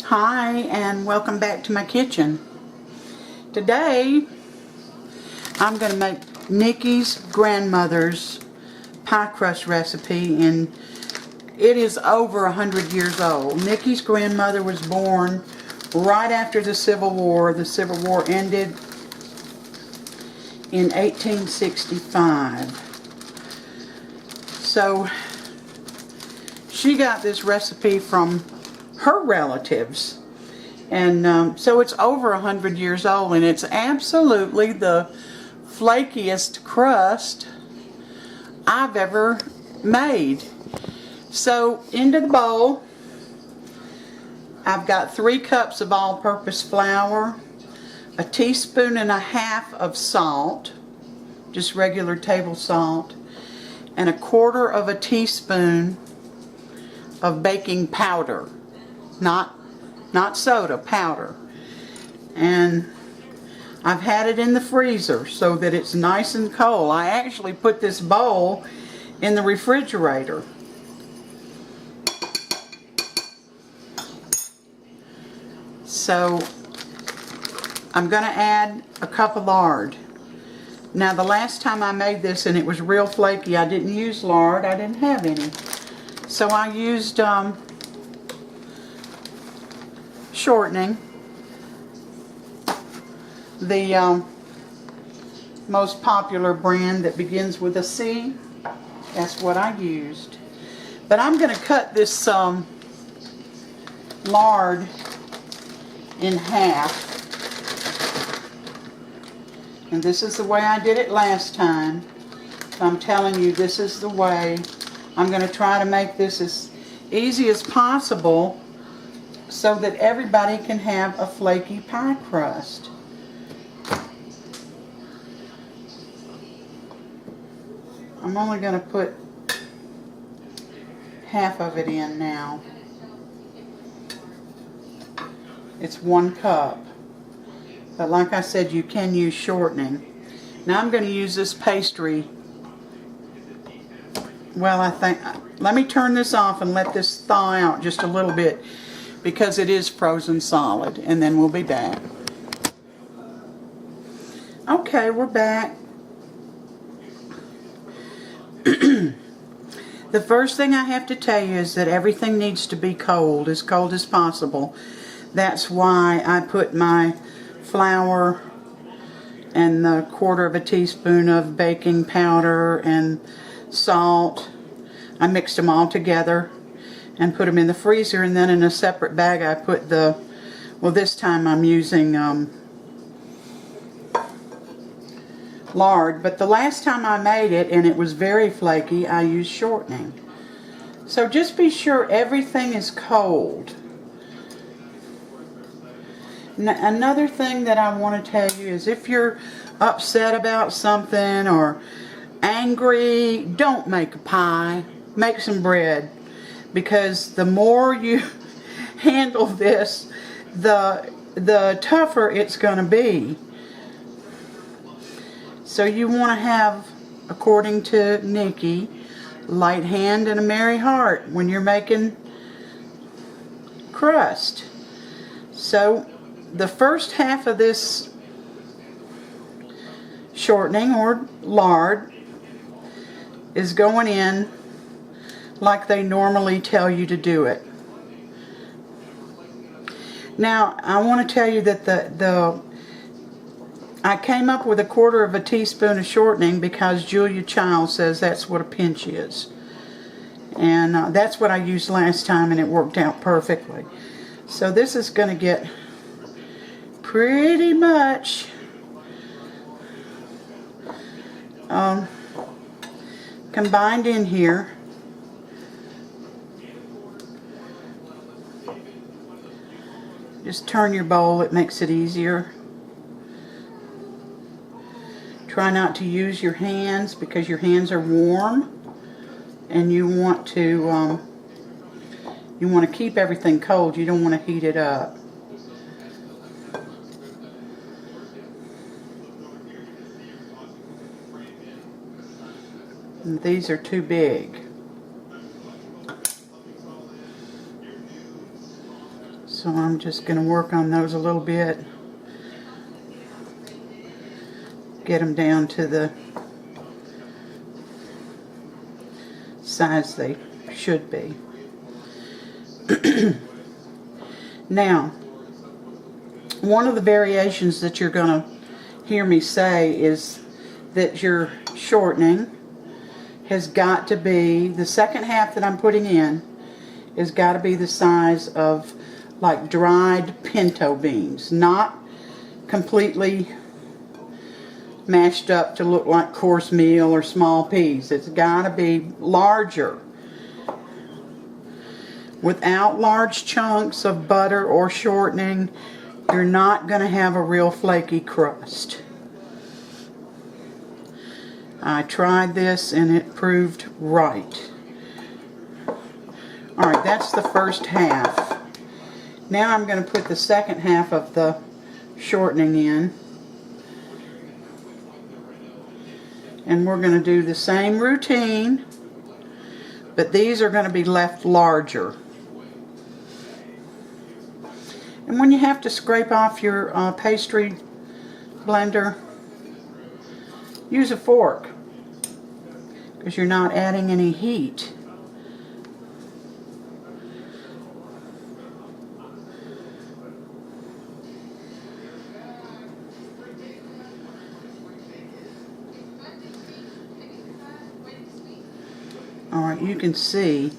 Hi, and welcome back to my kitchen. Today I'm going to make Nikki's Grandmother's pie crust recipe, and it is over 100 years old. Nikki's grandmother was born right after the Civil War. The Civil War ended in 1865. So she got this recipe from her relatives, and so it's over 100 years old, and it's absolutely the flakiest crust I've ever made. So into the bowl I've got 3 cups of all-purpose flour, a teaspoon and a half of salt, just regular table salt, and a 1/4 teaspoon of baking powder, not soda, powder. And I've had it in the freezer so that it's nice and cold. I actually put this bowl in the refrigerator. So I'm going to add a cup of lard. Now, the last time I made this and it was real flaky, I didn't use lard. I didn't have any. So I used shortening, the most popular brand that begins with a C. That's what I used. But I'm going to cut this lard in half. And this is the way I did it last time. I'm telling you, this is the way. I'm going to try to make this as easy as possible so that everybody can have a flaky pie crust. I'm only going to put half of it in now. It's 1 cup. But like I said, you can use shortening. Now I'm going to use this pastry. Well, let me turn this off and let this thaw out just a little bit, because it is frozen solid, and then we'll be back. Okay, we're back. The first thing I have to tell you is that everything needs to be cold as possible. That's why I put my flour and the 1/4 teaspoon of baking powder and salt. I mixed them all together and put them in the freezer, and then in a separate bag I put well, this time I'm using lard, but the last time I made it and it was very flaky, I used shortening. So just be sure everything is cold. Another thing that I want to tell you is, if you're upset about something or angry, don't make a pie. Make some bread, because the more you handle this, the tougher it's going to be. So you want to have, according to Nikki, light hand and a merry heart when you're making crust. So the first half of this shortening or lard is going in like they normally tell you to do it. Now, I want to tell you that I came up with a 1/4 teaspoon of shortening because Julia Child says that's what a pinch is. And that's what I used last time, and it worked out perfectly. So this is going to get pretty much combined in here. Just turn your bowl, it makes it easier. Try not to use your hands, because your hands are warm, and you want to keep everything cold. You don't want to heat it up. And these are too big. So I'm just going to work on those a little bit. Get them down to the size they should be. Now, one of the variations that you're going to hear me say is that your shortening has got to be, the second half that I'm putting in has got to be the size of like dried pinto beans, not completely mashed up to look like coarse meal or small peas. It's got to be larger. Without large chunks of butter or shortening, you're not going to have a real flaky crust. I tried this and it proved right. Alright, that's the first half. Now I'm going to put the second half of the shortening in. And we're going to do the same routine, but these are going to be left larger. And when you have to scrape off your pastry blender, use a fork, because you're not adding any heat. Alright, you can see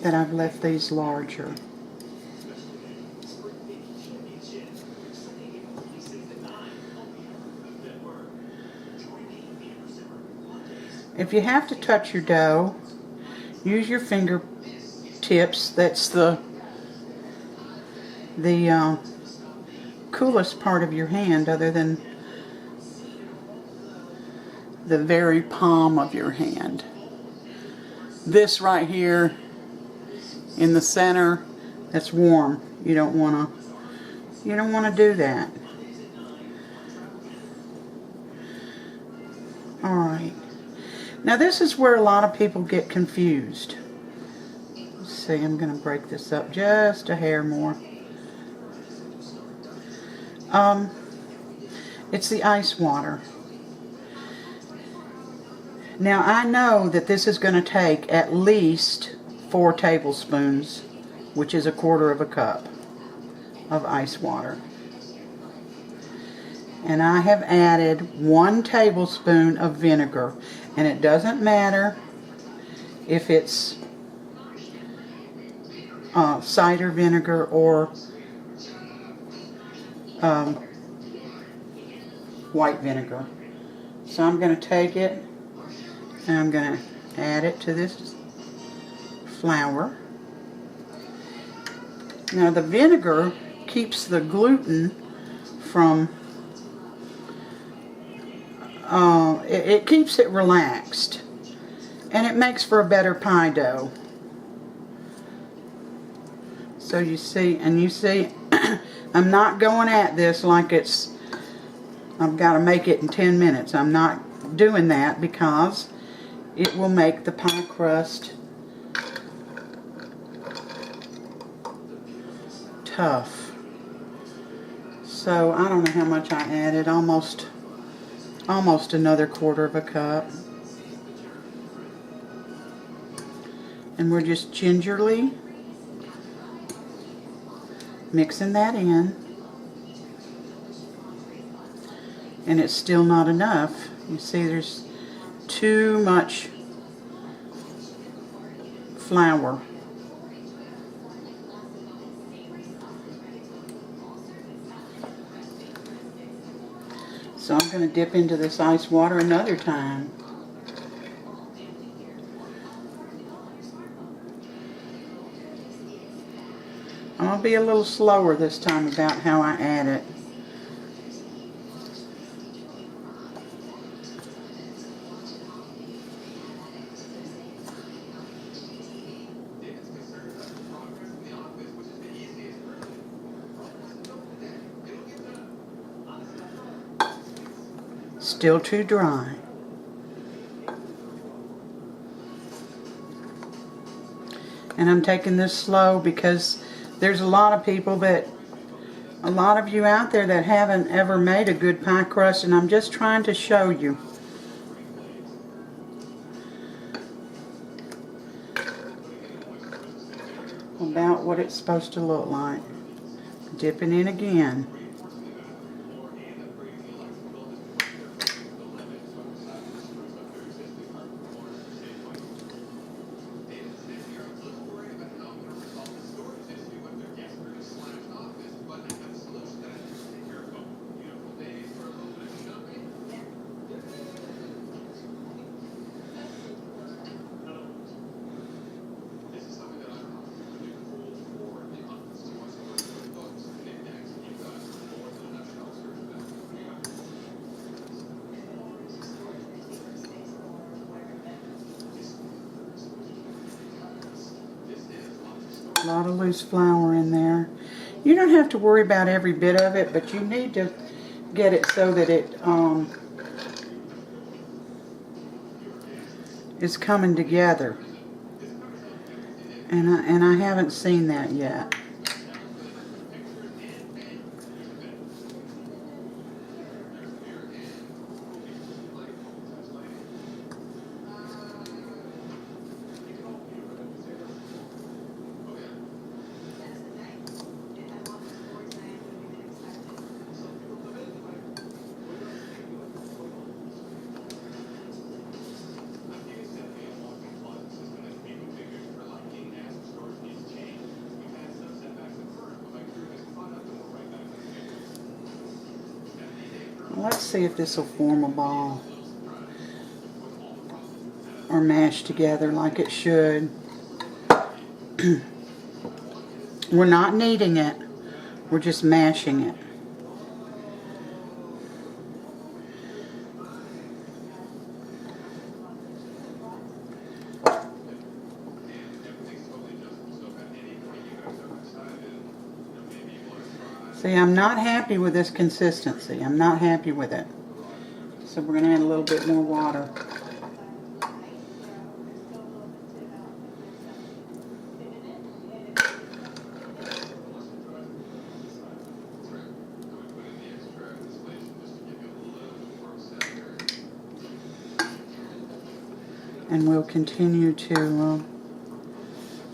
that I've left these larger. If you have to touch your dough, use your fingertips. That's the coolest part of your hand, other than the very palm of your hand. This right here in the center, that's warm. You don't want to do that. All right. Now this is where a lot of people get confused. Let's see, I'm going to break this up just a hair more. It's the ice water. Now I know that this is going to take at least 4 tablespoons, which is 1/4 cup of ice water. And I have added 1 tablespoon of vinegar. And it doesn't matter if it's cider vinegar or white vinegar. So I'm going to take it and I'm going to add it to this flour. Now the vinegar keeps the gluten from, it keeps it relaxed, and it makes for a better pie dough. So you see, I'm not going at this like I've got to make it in 10 minutes. I'm not doing that because it will make the pie crust tough. So I don't know how much I added, almost another 1/4 cup. And we're just gingerly mixing that in. And it's still not enough. You see there's too much flour. So I'm going to dip into this ice water another time. I'm going to be a little slower this time about how I add it. still too dry. And I'm taking this slow because there's a lot of you out there that haven't ever made a good pie crust, and I'm just trying to show you. About what it's supposed to look like. Dipping in again. A lot of loose flour in there. You don't have to worry about every bit of it, but you need to get it so that it is coming together. And I haven't seen that yet. Let's see if this will form a ball or mash together like it should. We're not kneading it, we're just mashing it. See, I'm not happy with this consistency. I'm not happy with it. So we're going to add a little bit more water. And we'll continue to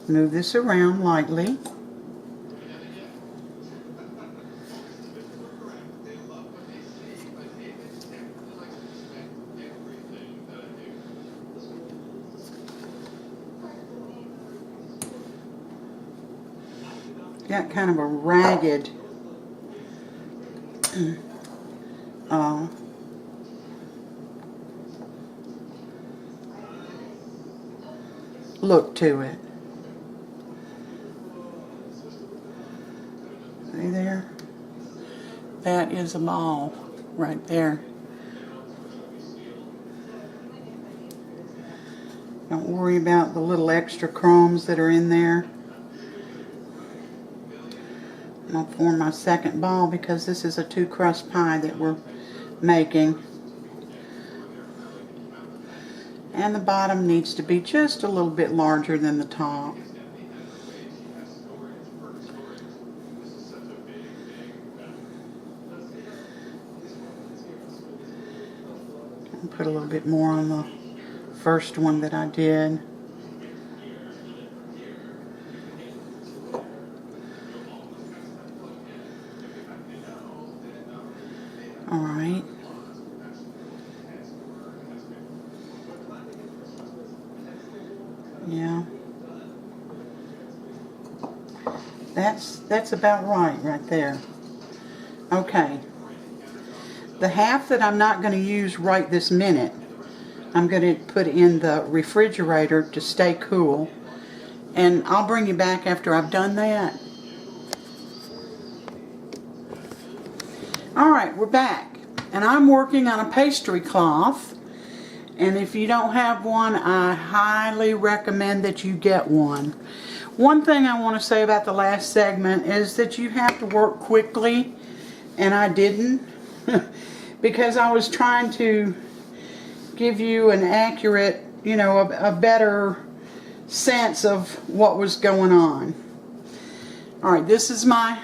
move this around lightly. Got kind of a ragged look to it. See there? That is a ball right there. Don't worry about the little extra crumbs that are in there. I'll form my second ball because this is a 2-crust pie that we're making. And the bottom needs to be just a little bit larger than the top. I'll put a little bit more on the first one that I did. Alright. Yeah. That's about right there. Okay. The half that I'm not going to use right this minute, I'm going to put in the refrigerator to stay cool. And I'll bring you back after I've done that. Alright, we're back. And I'm working on a pastry cloth. And if you don't have one, I highly recommend that you get one. One thing I want to say about the last segment is that you have to work quickly. And I didn't. because I was trying to give you an accurate, you know, a better sense of what was going on. Alright, this is my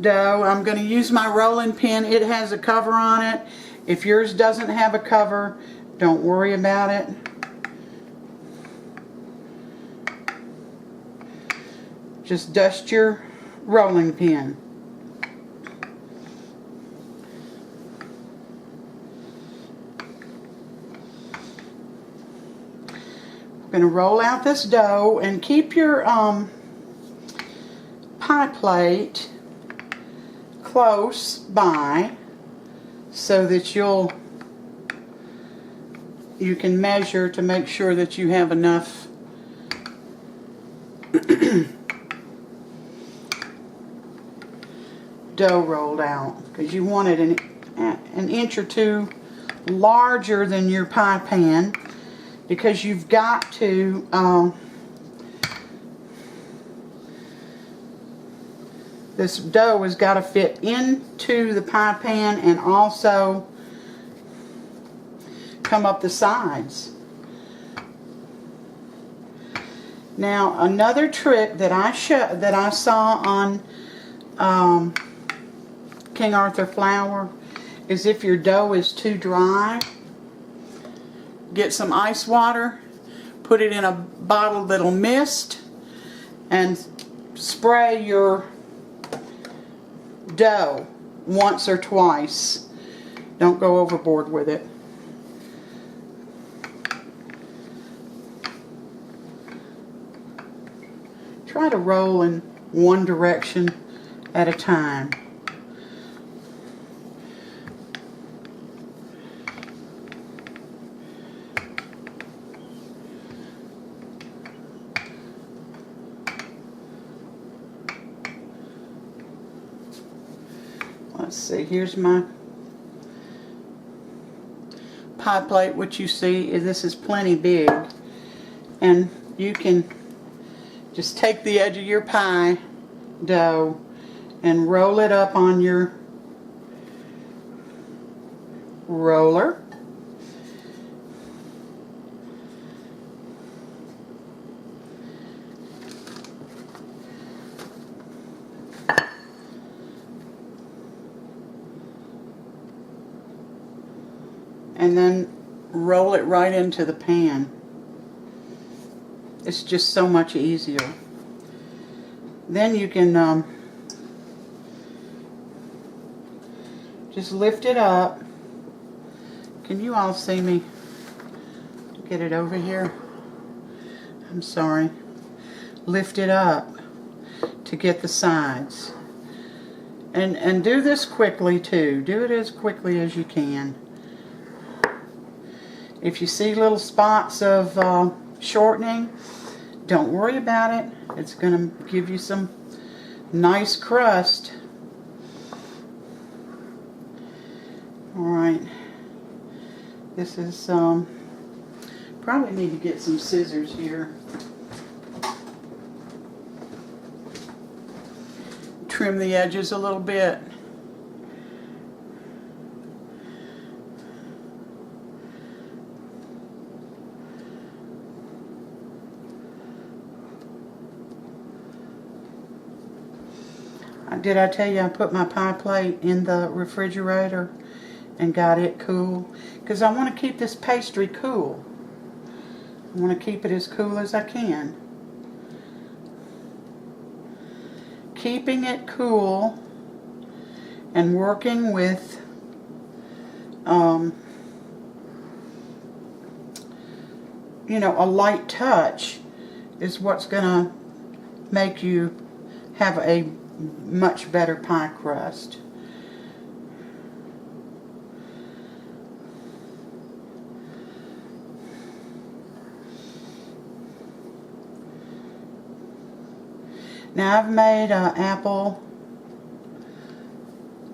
dough. I'm going to use my rolling pin. It has a cover on it. If yours doesn't have a cover, don't worry about it. Just dust your rolling pin. We're going to roll out this dough and keep your pie plate close by so that you can measure to make sure that you have enough dough rolled out, because you want it an inch or two larger than your pie pan, because you've got to this dough has got to fit into the pie pan and also come up the sides. Now, another trick that I saw on King Arthur flour is if your dough is too dry, get some ice water, put it in a bottle that'll mist, and spray your dough once or twice. Don't go overboard with it. Try to roll in one direction at a time. Let's see, here's my pie plate. What you see is this is plenty big, and you can just take the edge of your pie dough and roll it up on your roller. And then roll it right into the pan. It's just so much easier. Then you can just lift it up. Can you all see me? Get it over here. I'm sorry. Lift it up to get the sides. And do this quickly too. Do it as quickly as you can. If you see little spots of shortening, don't worry about it. It's going to give you some nice crust. Alright. This is, probably need to get some scissors here. Trim the edges a little bit. Did I tell you I put my pie plate in the refrigerator and got it cool? Because I want to keep this pastry cool. I want to keep it as cool as I can. Keeping it cool and working with you know, a light touch is what's going to make you have a much better pie crust. Now I've made apple,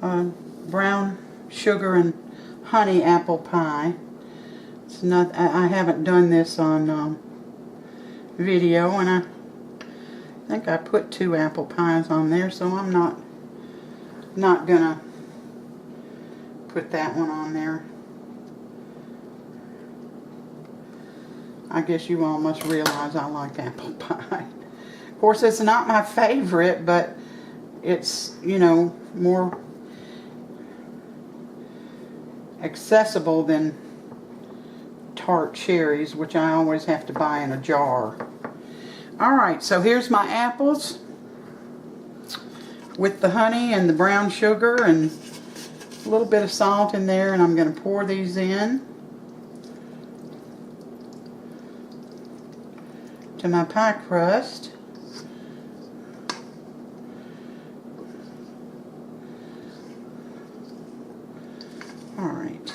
brown sugar and honey apple pie. It's not. I haven't done this on video, and I think I put 2 apple pies on there, so I'm not gonna Put that one on there. I guess you all must realize I like apple pie. Of course, it's not my favorite, but it's, you know, more accessible than tart cherries, which I always have to buy in a jar. Alright, so here's my apples with the honey and the brown sugar and a little bit of salt in there, and I'm going to pour these in to my pie crust. Alright.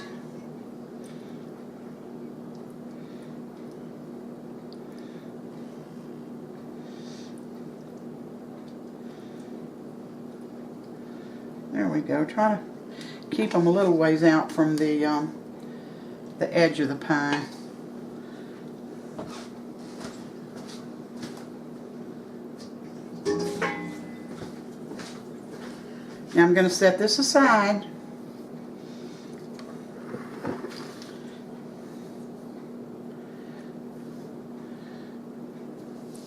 There we go. Try to keep them a little ways out from the edge of the pie. Now I'm going to set this aside.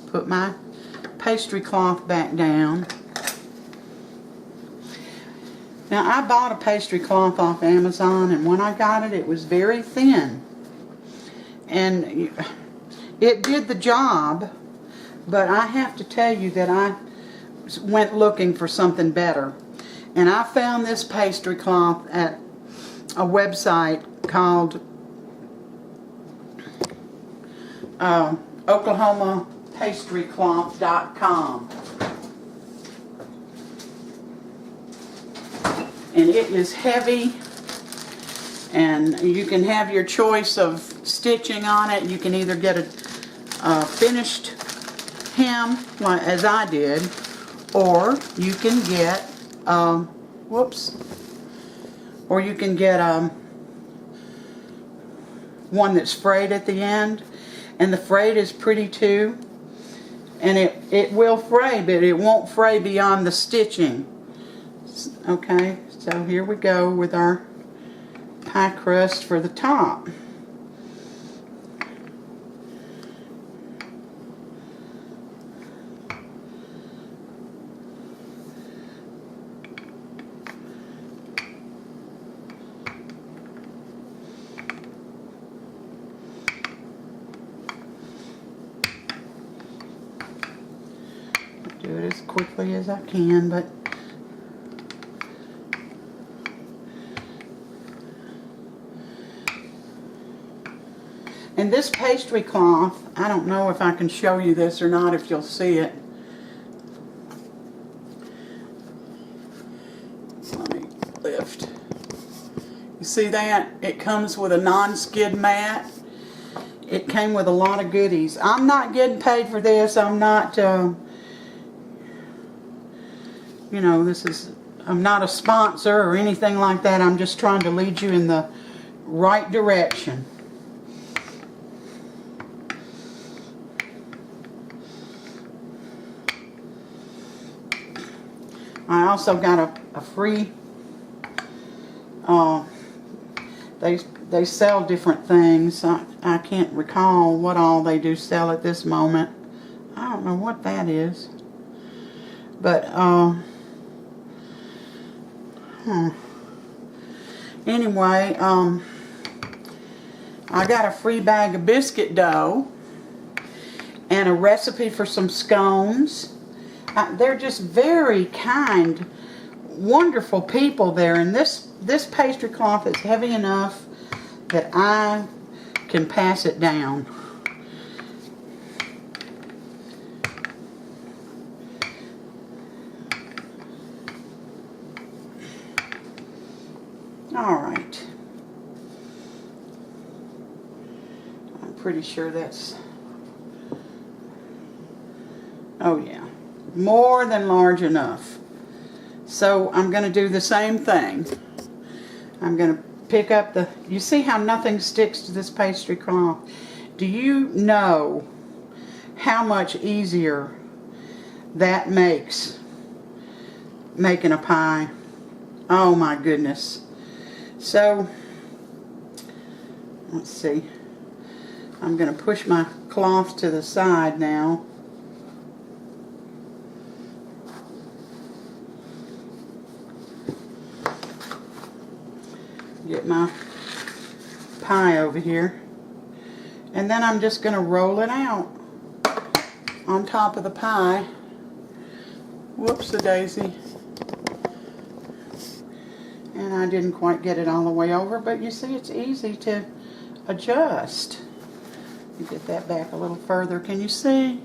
Put my pastry cloth back down. Now I bought a pastry cloth off Amazon, and when I got it, it was very thin. And it did the job, but I have to tell you that I went looking for something better. And I found this pastry cloth at a website called OklahomaPastryCloth.com. And it is heavy, and you can have your choice of stitching on it. You can either get a finished hem, like as I did, or you can get or you can get one that's frayed at the end, and the frayed is pretty too, and it will fray, but it won't fray beyond the stitching. Okay, so here we go with our pie crust for the top. Do it as quickly as I can, but and this pastry cloth, I don't know if I can show you this or not, if you'll see it. Let me lift. You see that? It comes with a non-skid mat. It came with a lot of goodies. I'm not getting paid for this. I'm not, you know, I'm not a sponsor or anything like that. I'm just trying to lead you in the right direction. I also got a free, they sell different things. I can't recall what all they do sell at this moment. I don't know what that is. But, anyway, I got a free bag of biscuit dough and a recipe for some scones. They're just very kind, wonderful people there, and this pastry cloth is heavy enough that I can pass it down. Alright. I'm pretty sure that's, oh yeah, more than large enough. So I'm going to do the same thing. I'm going to pick up the, you see how nothing sticks to this pastry cloth? Do you know how much easier that makes making a pie? Oh my goodness. So, let's see. I'm going to push my cloth to the side now. Get my pie over here. And then I'm just going to roll it out on top of the pie. Whoops-a-daisy. And I didn't quite get it all the way over, but you see it's easy to adjust. Get that back a little further. Can you see?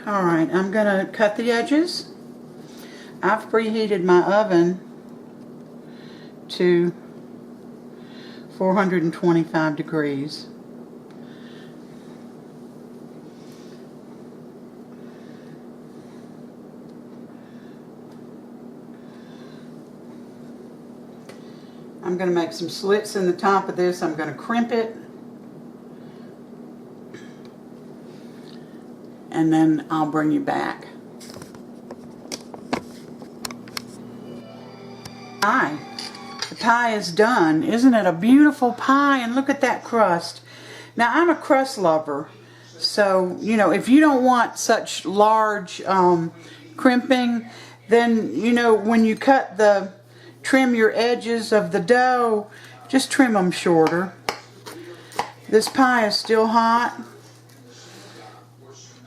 Alright, I'm going to cut the edges. I've preheated my oven to 425 degrees. I'm going to make some slits in the top of this. I'm going to crimp it. And then I'll bring you back. Pie. The pie is done. Isn't it a beautiful pie? And look at that crust. Now, I'm a crust lover. So, you know, if you don't want such large crimping, then, you know, when you trim your edges of the dough, just trim them shorter. This pie is still hot.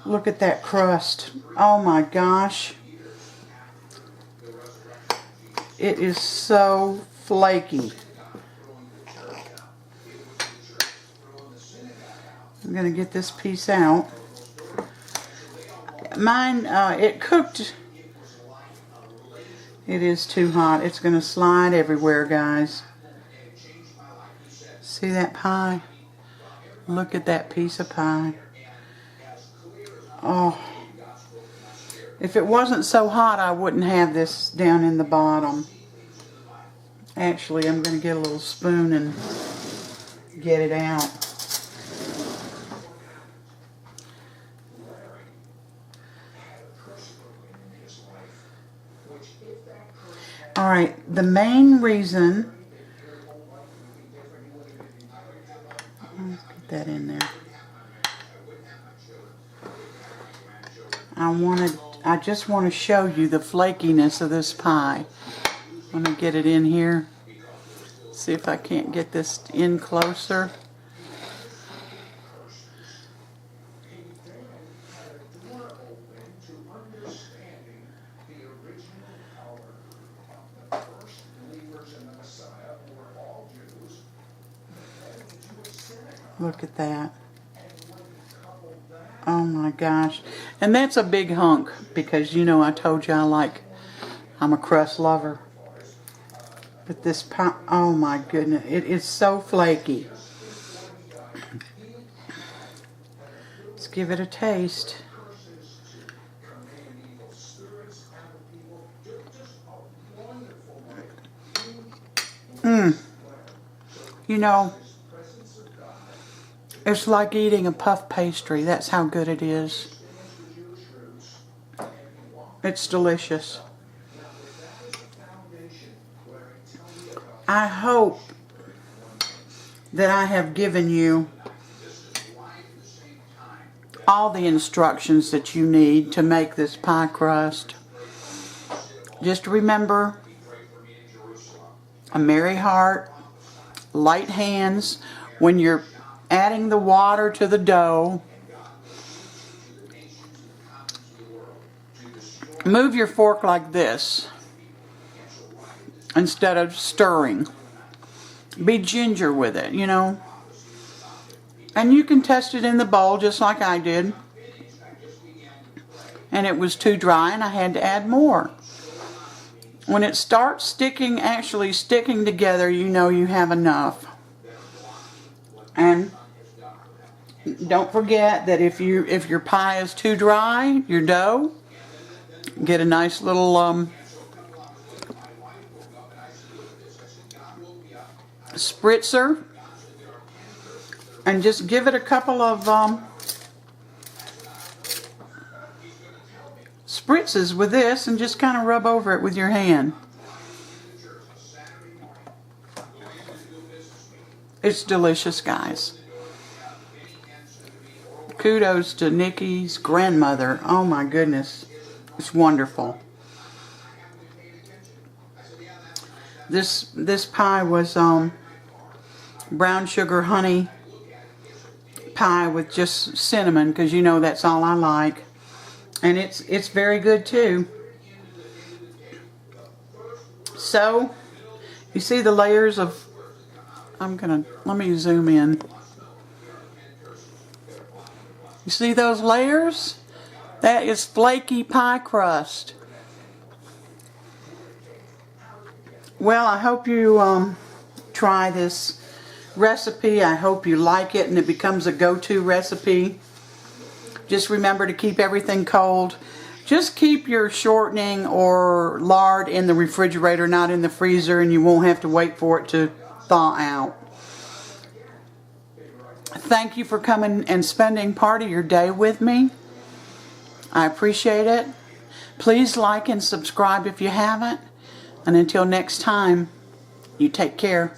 Look at that crust. Oh my gosh. It is so flaky. I'm going to get this piece out. Mine, it cooked. It is too hot. It's going to slide everywhere, guys. See that pie? Look at that piece of pie. Oh. If it wasn't so hot, I wouldn't have this down in the bottom. Actually, I'm going to get a little spoon and get it out. Alright, the main reason, let's get that in there. I just want to show you the flakiness of this pie. I'm going to get it in here. See if I can't get this in closer. Look at that. Oh my gosh. And that's a big hunk because, you know, I told you I'm a crust lover. But this pie, oh my goodness, it is so flaky. Let's give it a taste. You know, it's like eating a puff pastry. That's how good it is. It's delicious. I hope that I have given you all the instructions that you need to make this pie crust. Just remember, a merry heart, light hands when you're adding the water to the dough. Move your fork like this instead of stirring. Be ginger with it, you know. And you can test it in the bowl just like I did. And it was too dry and I had to add more. When it starts sticking, actually sticking together, you know you have enough. And don't forget that if your pie is too dry, your dough, get a nice little spritzer and just give it a couple of spritzes with this and just kind of rub over it with your hand. It's delicious, guys. Kudos to Nikkis Grandmother. Oh my goodness. It's wonderful. This pie was brown sugar honey pie with just cinnamon, because you know that's all I like. And it's very good too. So, you see the layers of, let me zoom in. You see those layers? That is flaky pie crust. Well, I hope you try this recipe. I hope you like it and it becomes a go-to recipe. Just remember to keep everything cold. Just keep your shortening or lard in the refrigerator, not in the freezer, and you won't have to wait for it to thaw out. Thank you for coming and spending part of your day with me. I appreciate it. Please like and subscribe if you haven't. And until next time, you take care.